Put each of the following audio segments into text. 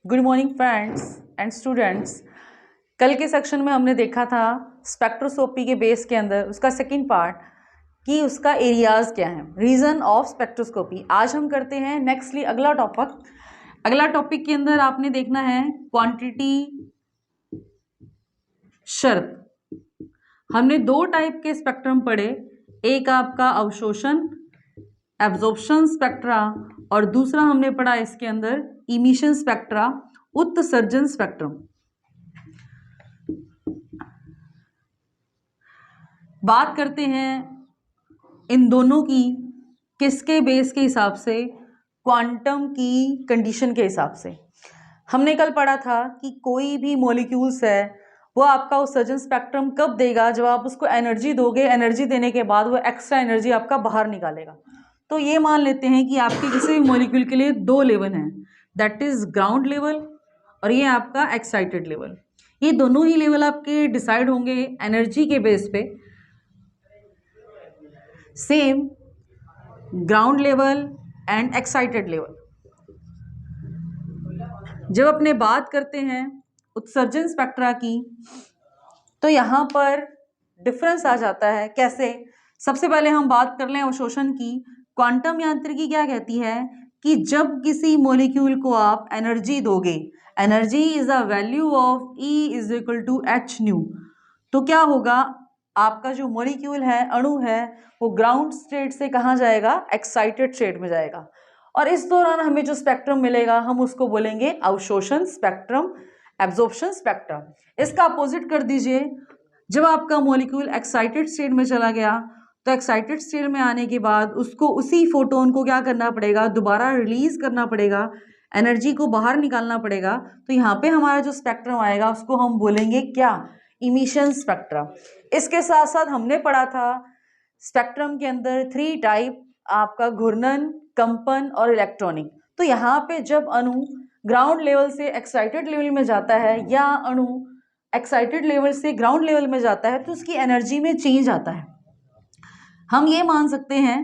Good morning friends and students. कल के section में हमने देखा था स्पेक्ट्रोस्कोपी के बेस के अंदर उसका सेकंड पार्ट कि उसका एरियाज क्या है, रीजन ऑफ स्पेक्ट्रोस्कोपी। आज हम करते हैं नेक्स्टली अगला टॉपिक के अंदर आपने देखना है क्वांटिटी शर्त। हमने दो टाइप के स्पेक्ट्रम पढ़े, एक आपका अवशोषण एब्जॉर्प्शन स्पेक्ट्रा और दूसरा हमने पढ़ा इसके अंदर इमिशन स्पेक्ट्रा उत्सर्जन स्पेक्ट्रम। बात करते हैं इन दोनों की किसके बेस के हिसाब से, क्वांटम की कंडीशन के हिसाब से। हमने कल पढ़ा था कि कोई भी मॉलिक्यूल्स है वो आपका उत्सर्जन स्पेक्ट्रम कब देगा, जब आप उसको एनर्जी दोगे, एनर्जी देने के बाद वो एक्स्ट्रा एनर्जी आपका बाहर निकालेगा। तो ये मान लेते हैं कि आपके किसी भी मॉलिक्यूल के लिए दो लेवल हैं, दैट इज ग्राउंड लेवल और ये आपका एक्साइटेड लेवल। ये दोनों ही लेवल आपके डिसाइड होंगे एनर्जी के बेस पे। Same ground level and excited level. जब अपने बात करते हैं उत्सर्जन स्पेक्ट्रा की तो यहाँ पर डिफरेंस आ जाता है। कैसे? सबसे पहले हम बात कर लें अवशोषण की। क्वांटम यांत्रिकी क्या कहती है कि जब किसी मॉलिक्यूल को आप एनर्जी दोगे, energy is a value of E is equal to H nu, तो क्या होगा, आपका जो मॉलिक्यूल है, अणु है, वो ग्राउंड स्टेट से कहाँ जाएगा, एक्साइटेड स्टेट में जाएगा। और इस दौरान हमें जो स्पेक्ट्रम मिलेगा हम उसको बोलेंगे अवशोषण स्पेक्ट्रम एब्जॉर्प्शन स्पेक्ट्रम। इसका अपोजिट कर दीजिए, जब आपका मॉलिक्यूल एक्साइटेड स्टेट में चला गया तो एक्साइटेड स्टेट में आने के बाद उसको उसी फोटोन को क्या करना पड़ेगा, दोबारा रिलीज करना पड़ेगा, एनर्जी को बाहर निकालना पड़ेगा। तो यहाँ पे हमारा जो स्पेक्ट्रम आएगा उसको हम बोलेंगे क्या, इमिशन स्पेक्ट्रम। इसके साथ साथ हमने पढ़ा था स्पेक्ट्रम के अंदर 3 टाइप, आपका घूर्णन, कंपन और इलेक्ट्रॉनिक। तो यहाँ पे जब अणु ग्राउंड लेवल से एक्साइटेड लेवल में जाता है या अणु एक्साइटेड लेवल से ग्राउंड लेवल में जाता है तो उसकी एनर्जी में चेंज आता है। हम ये मान सकते हैं,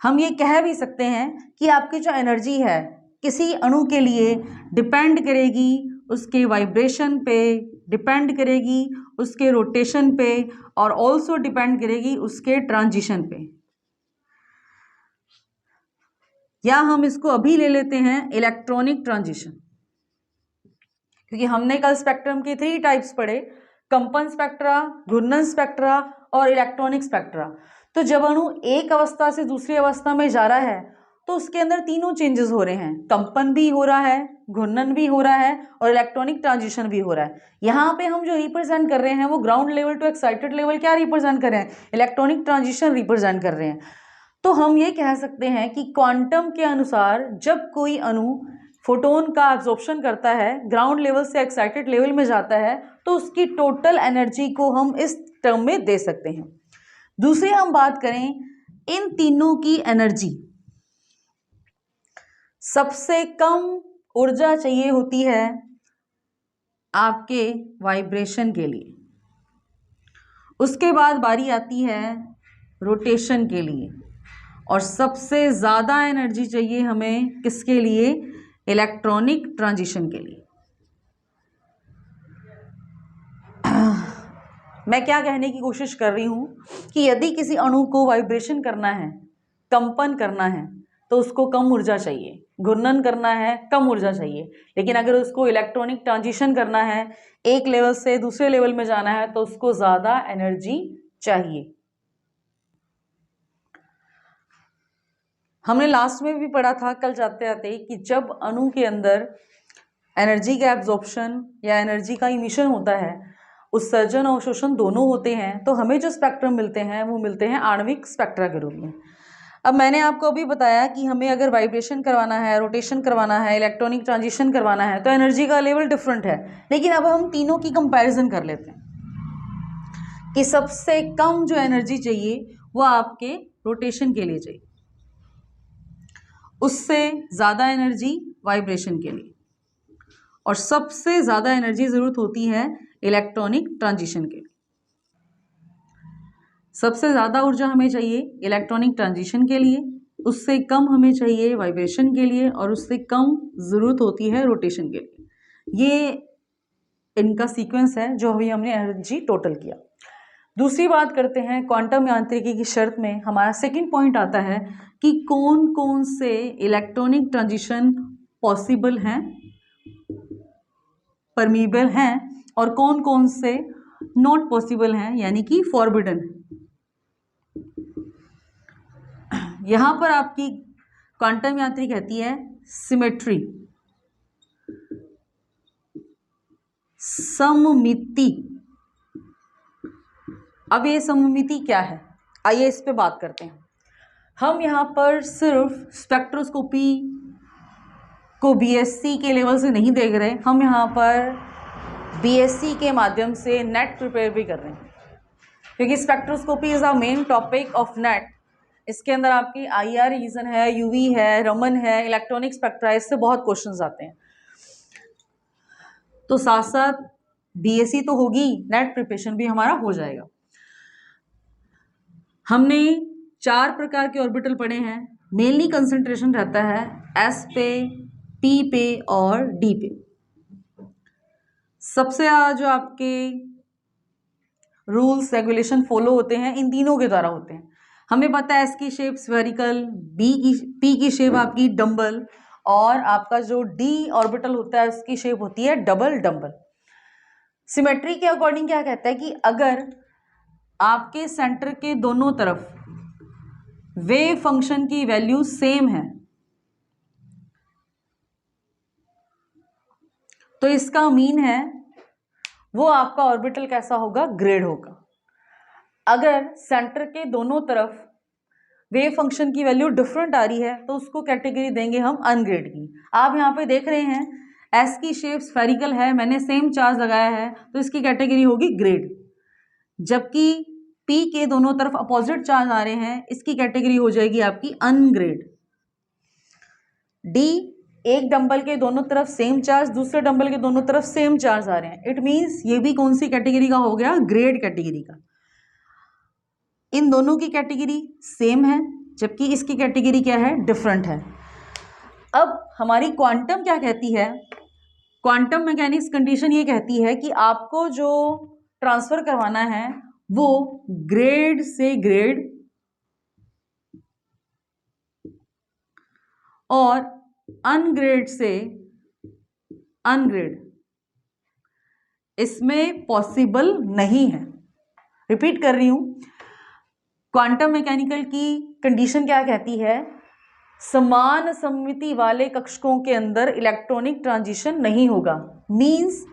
हम ये कह भी सकते हैं कि आपकी जो एनर्जी है किसी अणु के लिए डिपेंड करेगी उसके वाइब्रेशन पे, डिपेंड करेगी उसके रोटेशन पे और ऑल्सो डिपेंड करेगी उसके ट्रांजिशन पे। या हम इसको अभी ले लेते हैं इलेक्ट्रॉनिक ट्रांजिशन, क्योंकि हमने कल स्पेक्ट्रम के 3 टाइप्स पढ़े, कंपन स्पेक्ट्रा, घूर्णन स्पेक्ट्रा और इलेक्ट्रॉनिक स्पेक्ट्रा। तो जब अणु एक अवस्था से दूसरी अवस्था में जा रहा है तो उसके अंदर तीनों चेंजेस हो रहे हैं, कंपन भी हो रहा है, घूर्णन भी हो रहा है और इलेक्ट्रॉनिक ट्रांजिशन भी हो रहा है। यहाँ पे हम जो रिप्रेजेंट कर रहे हैं वो ground level two excited level क्या रिप्रेजेंट कर रहे हैं, इलेक्ट्रॉनिक ट्रांजिशन रिप्रेजेंट कर रहे हैं। तो हम ये कह सकते हैं कि क्वांटम के अनुसार जब कोई अणु फोटोन का एब्जॉर्प्शन करता है, ग्राउंड लेवल से एक्साइटेड लेवल में जाता है, तो उसकी टोटल एनर्जी को हम इस टर्म में दे सकते हैं। दूसरी हम बात करें इन तीनों की एनर्जी, सबसे कम ऊर्जा चाहिए होती है आपके वाइब्रेशन के लिए, उसके बाद बारी आती है रोटेशन के लिए और सबसे ज़्यादा एनर्जी चाहिए हमें किसके लिए, इलेक्ट्रॉनिक ट्रांजिशन के लिए। मैं क्या कहने की कोशिश कर रही हूँ कि यदि किसी अणु को वाइब्रेशन करना है, कंपन करना है, तो उसको कम ऊर्जा चाहिए, घूर्णन करना है कम ऊर्जा चाहिए। लेकिन अगर उसको इलेक्ट्रॉनिक ट्रांजिशन करना है, एक लेवल से दूसरे लेवल में जाना है, तो उसको ज़्यादा एनर्जी चाहिए। हमने लास्ट में भी पढ़ा था कल जाते आते कि जब अणु के अंदर एनर्जी का एब्जॉर्प्शन या एनर्जी का इमिशन होता है, उत्सर्जन और अवशोषण दोनों होते हैं, तो हमें जो स्पेक्ट्रम मिलते हैं वो मिलते हैं आणविक स्पेक्ट्रा के रूप में। अब मैंने आपको अभी बताया कि हमें अगर वाइब्रेशन करवाना है, रोटेशन करवाना है, इलेक्ट्रॉनिक ट्रांजिशन करवाना है तो एनर्जी का लेवल डिफरेंट है। लेकिन अब हम तीनों की कंपैरिजन कर लेते हैं कि सबसे कम जो एनर्जी चाहिए वो आपके रोटेशन के लिए चाहिए, उससे ज़्यादा एनर्जी वाइब्रेशन के लिए, और सबसे ज़्यादा एनर्जी ज़रूरत होती है इलेक्ट्रॉनिक ट्रांजिशन के लिए। सबसे ज़्यादा ऊर्जा हमें चाहिए इलेक्ट्रॉनिक ट्रांजिशन के लिए उससे कम हमें चाहिए वाइब्रेशन के लिए और उससे कम ज़रूरत होती है रोटेशन के लिए। ये इनका सीक्वेंस है जो अभी हमने एनर्जी टोटल किया। दूसरी बात करते हैं क्वांटम यांत्रिकी की शर्त में हमारा सेकंड पॉइंट आता है कि कौन कौन से इलेक्ट्रॉनिक ट्रांजिशन पॉसिबल हैं, परमिएबल हैं, और कौन कौन से नॉट पॉसिबल हैं, यानी कि फॉरबिडन। यहां पर आपकी क्वांटम यांत्रिकी कहती है सिमेट्री, सममिति। अब ये सममिति क्या है, आइए इस पे बात करते हैं। हम यहाँ पर सिर्फ स्पेक्ट्रोस्कोपी को बीएससी के लेवल से नहीं देख रहे, हम यहाँ पर बीएससी के माध्यम से नेट प्रिपेयर भी कर रहे हैं, क्योंकि spectroscopy is a main topic of net. इसके अंदर आपकी IR रीजन है, यूवी है, रमन है, इलेक्ट्रॉनिक स्पेक्ट्रा, इससे बहुत क्वेश्चंस आते हैं। तो साथ साथ बीएससी तो होगी, नेट प्रिपरेशन भी हमारा हो जाएगा। हमने 4 प्रकार के ऑर्बिटल पढ़े हैं। मेनली कंसंट्रेशन रहता है S पे, P पे और D पे। सबसे ज़्यादा जो आपके रूल्स रेगुलेशन फॉलो होते हैं इन तीनों के द्वारा होते हैं। हमें पता है S की शेप स्फेरिकल, P की शेप आपकी डंबल, और आपका जो D ऑर्बिटल होता है उसकी शेप होती है डबल डंबल। सिमेट्री के अकॉर्डिंग क्या कहता है कि अगर आपके सेंटर के दोनों तरफ वेव फंक्शन की वैल्यू सेम है तो इसका मीन है वो आपका ऑर्बिटल कैसा होगा, ग्रेड होगा। अगर सेंटर के दोनों तरफ वेव फंक्शन की वैल्यू डिफरेंट आ रही है तो उसको कैटेगरी देंगे हम अनग्रेड की। आप यहाँ पे देख रहे हैं S की शेप स्फेरिकल है, मैंने सेम चार्ज लगाया है तो इसकी कैटेगरी होगी ग्रेड। जबकि P के दोनों तरफ अपोजिट चार्ज आ रहे हैं, इसकी कैटेगरी हो जाएगी आपकी अनग्रेड। D, एक डंबल के दोनों तरफ सेम चार्ज, दूसरे डंबल के दोनों तरफ सेम चार्ज आ रहे हैं, इट मीन्स ये भी कौन सी कैटेगरी का हो गया, ग्रेड कैटेगरी का। इन दोनों की कैटेगरी सेम है जबकि इसकी कैटेगरी क्या है, डिफरेंट है। अब हमारी क्वांटम क्या कहती है, क्वांटम मैकेनिक्स कंडीशन ये कहती है कि आपको जो ट्रांसफर करवाना है वो ग्रेड से ग्रेड और अनग्रेड से अनग्रेड इसमें पॉसिबल नहीं है। रिपीट कर रही हूं, क्वांटम मैकेनिकल की कंडीशन क्या कहती है, समान सममिति वाले कक्षकों के अंदर इलेक्ट्रॉनिक ट्रांजिशन नहीं होगा। मींस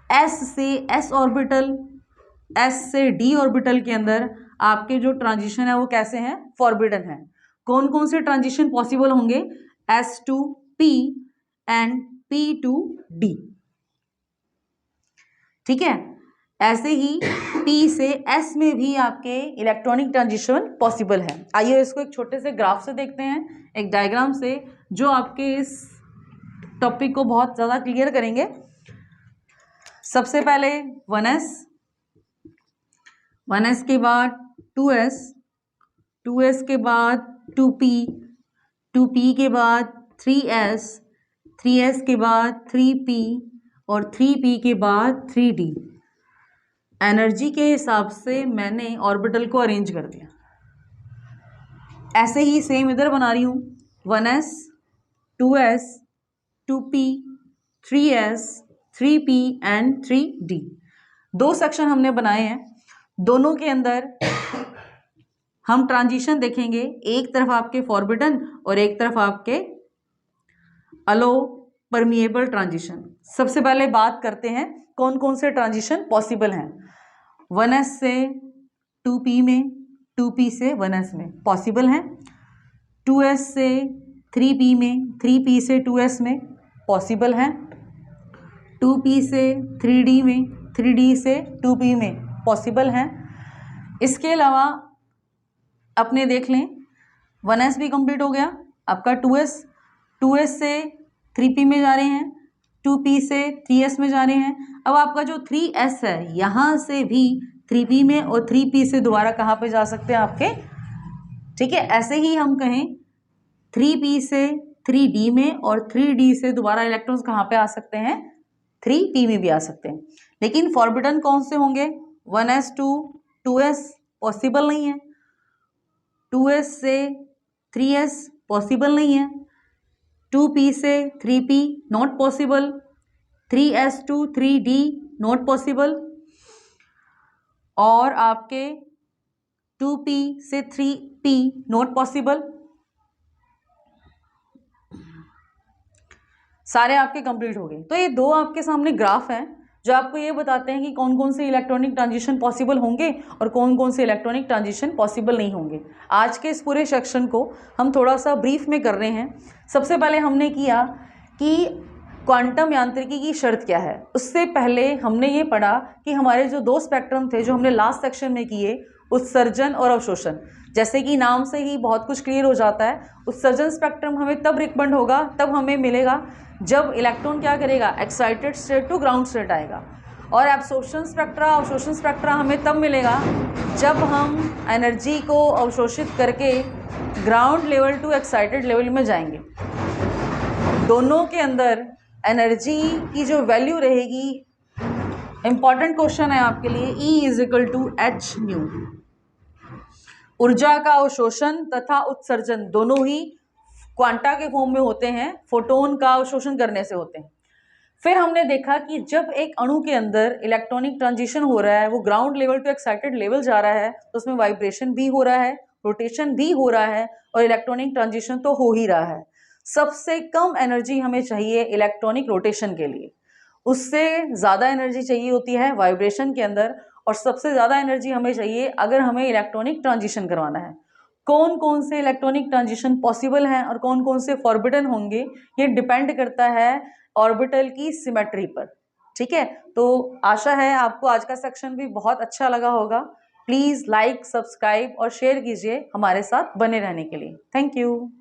S से S ऑर्बिटल, S से D ऑर्बिटल के अंदर आपके जो ट्रांजिशन है वो कैसे हैं, फॉरबिडन है। कौन कौन से ट्रांजिशन पॉसिबल होंगे, S to P and P to D। ठीक है, ऐसे ही P से S में भी आपके इलेक्ट्रॉनिक ट्रांजिशन पॉसिबल है। आइए इसको एक छोटे से ग्राफ से देखते हैं, एक डायग्राम से, जो आपके इस टॉपिक को बहुत ज़्यादा क्लियर करेंगे। सबसे पहले 1s के बाद 2s के बाद 2p के बाद 3s के बाद 3p और 3p के बाद 3d। एनर्जी के हिसाब से मैंने ऑर्बिटल को अरेंज कर दिया। ऐसे ही सेम इधर बना रही हूँ, 1s 2s 2p 3s 3p and 3d। 2 section हमने बनाए हैं, दोनों के अंदर हम ट्रांजिशन देखेंगे, एक तरफ आपके फॉरबिडन और एक तरफ आपके अलो परमिएबल ट्रांजिशन। सबसे पहले बात करते हैं कौन कौन से ट्रांजिशन पॉसिबल हैं। 1s से 2p में, 2p से 1s में पॉसिबल हैं। 2s से 3p में, 3p से 2s में पॉसिबल हैं। 2p से 3d में, 3d से 2p में पॉसिबल हैं। इसके अलावा अपने देख लें, 1s भी कंप्लीट हो गया आपका, 2s से 3p में जा रहे हैं, 2p से 3s में जा रहे हैं। अब आपका जो 3s है यहाँ से भी 3p में और 3p से दोबारा कहाँ पे जा सकते हैं आपके, ठीक है। ऐसे ही हम कहें 3p से 3d में और 3d से दोबारा इलेक्ट्रॉन्स कहाँ पे आ सकते हैं, 3p में भी आ सकते हैं। लेकिन फॉरबिडन कौन से होंगे, 1s to 2s पॉसिबल नहीं है, 2s से 3s पॉसिबल नहीं है, 2p से 3p not possible, 3s to 3d not possible, और आपके 2p से 3p नॉट पॉसिबल। सारे आपके कंप्लीट हो गए। तो ये दो आपके सामने ग्राफ हैं जो आपको ये बताते हैं कि कौन कौन से इलेक्ट्रॉनिक ट्रांजिशन पॉसिबल होंगे और कौन कौन से इलेक्ट्रॉनिक ट्रांजिशन पॉसिबल नहीं होंगे। आज के इस पूरे सेक्शन को हम थोड़ा सा ब्रीफ में कर रहे हैं। सबसे पहले हमने किया कि क्वांटम यांत्रिकी की शर्त क्या है। उससे पहले हमने ये पढ़ा कि हमारे जो दो स्पेक्ट्रम थे जो हमने लास्ट सेक्शन में किए, उत्सर्जन और अवशोषण, जैसे कि नाम से ही बहुत कुछ क्लियर हो जाता है। उत्सर्जन स्पेक्ट्रम हमें तब रिकमेंड होगा, तब हमें मिलेगा जब इलेक्ट्रॉन क्या करेगा, excited state to ground state आएगा। और एब्सॉर्प्शन स्पेक्ट्रा, अवशोषण स्पेक्ट्रा हमें तब मिलेगा जब हम एनर्जी को अवशोषित करके ground level two excited level में जाएंगे। दोनों के अंदर एनर्जी की जो वैल्यू रहेगी, इंपॉर्टेंट क्वेश्चन है आपके लिए, E = h/μ। ऊर्जा का अवशोषण तथा उत्सर्जन दोनों ही क्वांटा के फॉर्म में होते हैं, फोटोन का अवशोषण करने से होते हैं। फिर हमने देखा कि जब एक अणु के अंदर इलेक्ट्रॉनिक ट्रांजिशन हो रहा है, वो ground level two excited level जा रहा है, तो उसमें वाइब्रेशन भी हो रहा है, रोटेशन भी हो रहा है और इलेक्ट्रॉनिक ट्रांजिशन तो हो ही रहा है। सबसे कम एनर्जी हमें चाहिए इलेक्ट्रॉनिक रोटेशन के लिए, उससे ज़्यादा एनर्जी चाहिए होती है वाइब्रेशन के अंदर, और सबसे ज़्यादा एनर्जी हमें चाहिए अगर हमें इलेक्ट्रॉनिक ट्रांजिशन करवाना है। कौन कौन से इलेक्ट्रॉनिक ट्रांजिशन पॉसिबल हैं और कौन कौन से फॉरबिडन होंगे, ये डिपेंड करता है ऑर्बिटल की सिमेट्री पर। ठीक है, तो आशा है आपको आज का सेक्शन भी बहुत अच्छा लगा होगा। प्लीज़ लाइक, सब्सक्राइब और शेयर कीजिए हमारे साथ बने रहने के लिए। Thank you.